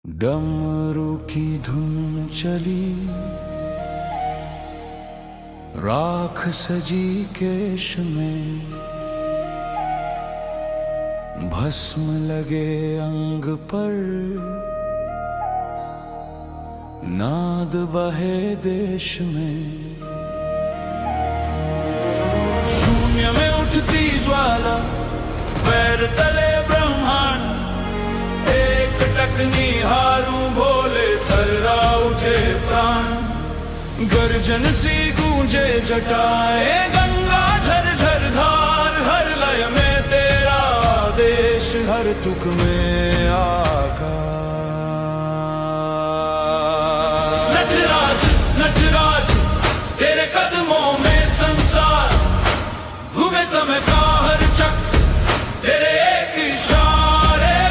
डमरू की धुन चली, राख सजी केश में, भस्म लगे अंग पर, नाद बहे देश में। शून्य में उठती ज्वाला, पैर तले ब्रह्मांड, एक टकनी हारू भोले थर्रा उठे प्राण। गर्जन सी गूंजे जटाए, गंगा झरझर धार, हर लय में तेरा आदेश, हर तुक में आकाश। नटराज नटराज तेरे कदमों में संसार, घूमे समय का हर चक्र तेरे एक इशारे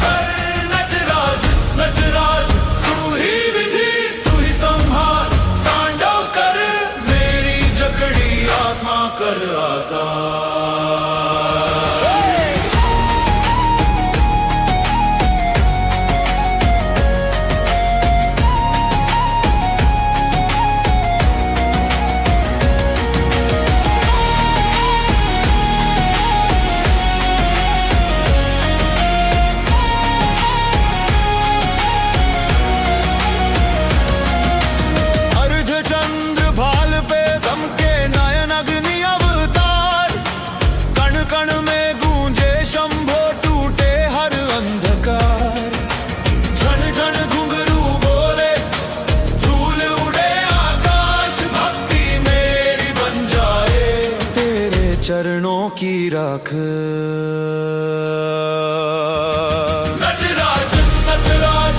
पर। नटराज नटराज तू ही विधि, तू ही संहार, तांडव कर मेरी जकड़ी आत्मा कर आजाद। चरणों की राख। नटराज नटराज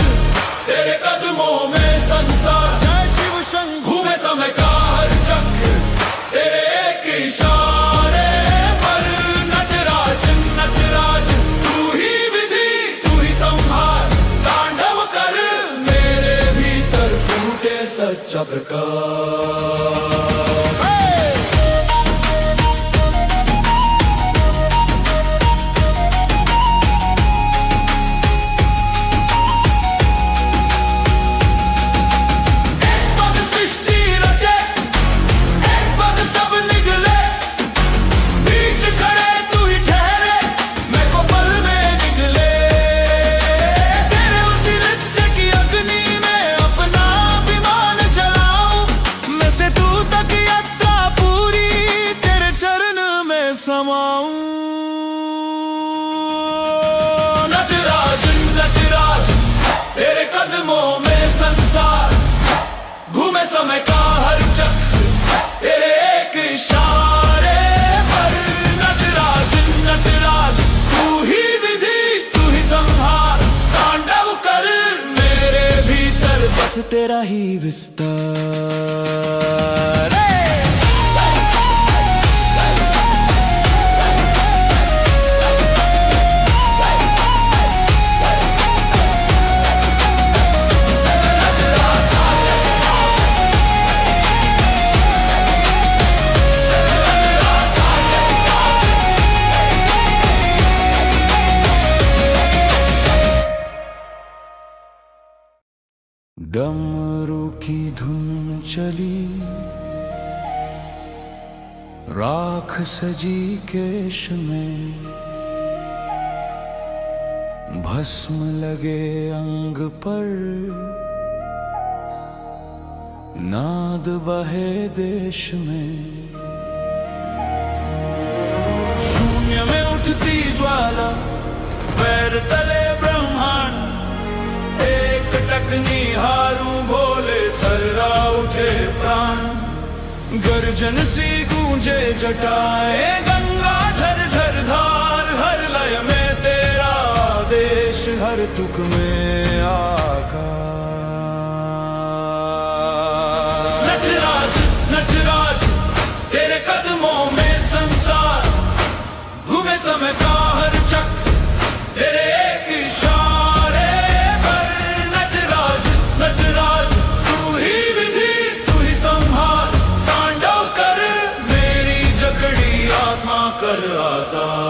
तेरे कदमों में संसार, जय शिव शंभू, घूमे समय का हर चक्र तेरे एक इशारे पर। नटराज नटराज तू ही विधि, तू ही संहार, तांडव कर मेरे भीतर फूटे सच्चा प्रकाश। नटराज नटराज तेरे कदमों में संसार, घूमे समय का हर चक्र तेरे एक इशारे पर। नटराज नटराज तू ही विधि, तू ही संहार, तांडव कर मेरे भीतर बस तेरा ही विस्तार। डमरू की धुन चली, राख सजी केश में, भस्म लगे अंग पर, नाद बहे देश में। शून्य में उठती ज्वाला, पैर तले ब्रह्मांड, एक टकनी हारू भोले थर्रा उठे प्राण। गर्जन सी गूंजे जटाए, गंगा झरझर धार, हर लय में तेरा आदेश, हर तुक में आकाश। नटराज नटराज तेरे कदमों में संसार, घूमे समय का हर चक्र तेरे एक इशारे पर। नटराज नटराज तू ही विधि, तू ही संहार, तांडव कर मेरी जकड़ी आत्मा कर आजाद।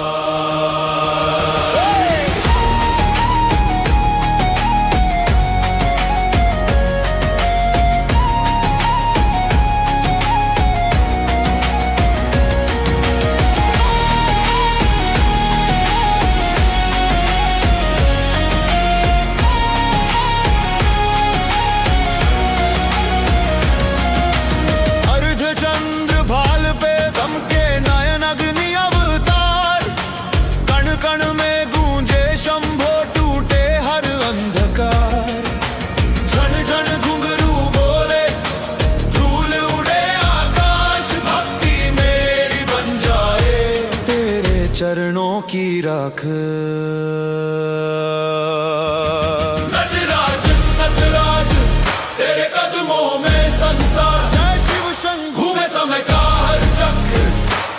राख। नटराज नटराज तेरे कदमों में संसार, जय शिव शंभू में समय का हर चक्र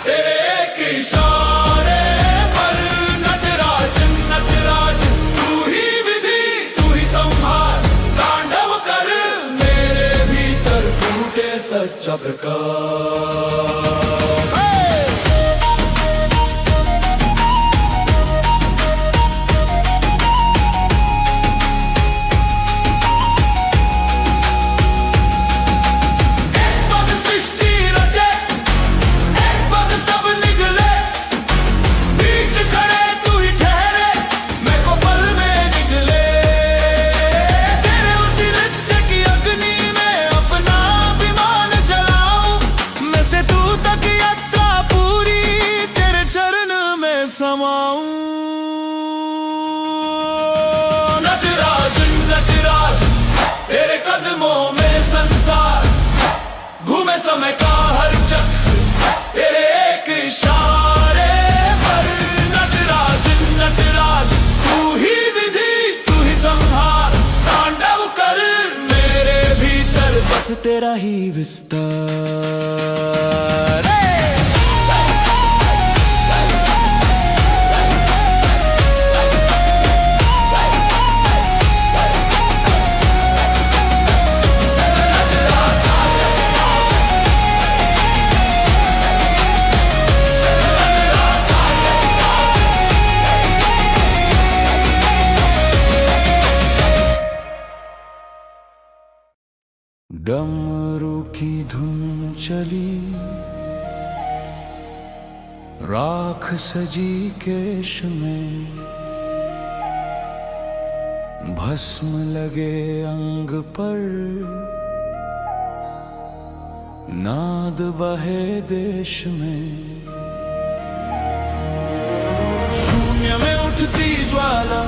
तेरे एक इशारे पर। नटराज नटराज तू ही विधि तू ही संहार, तांडव कर मेरे भीतर फूटे सच्चा प्रकाश। नटराज नटराज तेरे कदमों में संसार, घूमे समय का हर चक्र तेरे एक इशारे पर। नटराज नटराज तू ही विधि तू ही संहार, तांडव कर मेरे भीतर बस तेरा ही विस्तार। डमरू की धुन चली, राख सजी केश में, भस्म लगे अंग पर, नाद बहे देश में। शून्य में उठती ज्वाला,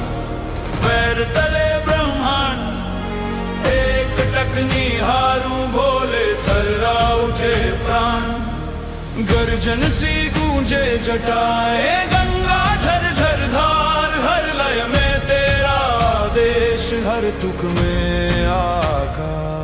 पैर तले ब्रह्मांड, टकनी हारू भोले थर्रा उठे प्राण। गर्जन सी गूंजे जटाए, गंगा झरझर धार, हर लय में तेरा आदेश, हर तुक में आकाश।